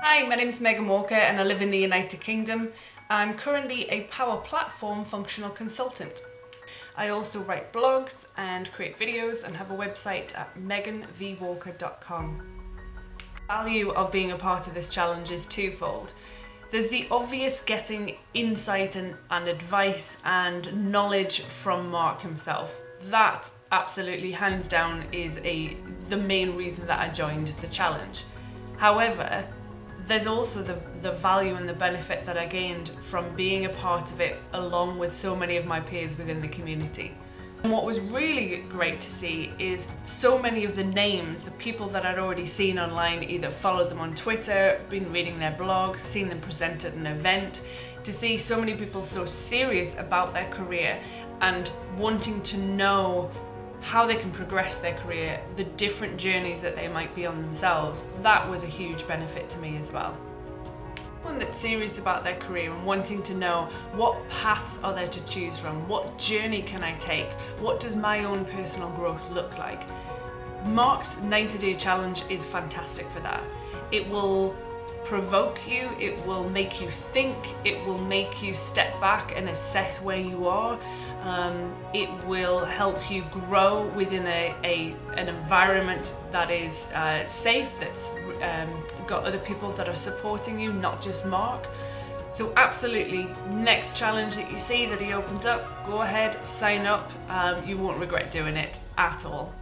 Hi, my name is Megan Walker and I live in the United Kingdom. I'm currently a Power Platform functional consultant. I also write blogs and create videos and have a website at meganvwalker.com. The value of being a part of this challenge is twofold. There's the obvious getting insight and advice and knowledge from Mark himself. That absolutely hands down is the main reason that I joined the challenge. However, there's also the value and the benefit that I gained from being a part of it along with so many of my peers within the community. And what was really great to see is so many of the names, the people that I'd already seen online, either followed them on Twitter, been reading their blogs, seen them present at an event, to see so many people so serious about their career and wanting to know how they can progress their career, the different journeys that they might be on themselves. That was a huge benefit to me as well. One that's serious about their career and wanting to know what paths are there to choose from, what journey can I take, what does my own personal growth look like. Mark's 90-day challenge is fantastic for that. It will provoke you, it will make you think, it will make you step back and assess where you are. It will help you grow within an environment that is safe, that's got other people that are supporting you, not just Mark. So absolutely, next challenge that you see that he opens up, go ahead, sign up. You won't regret doing it at all.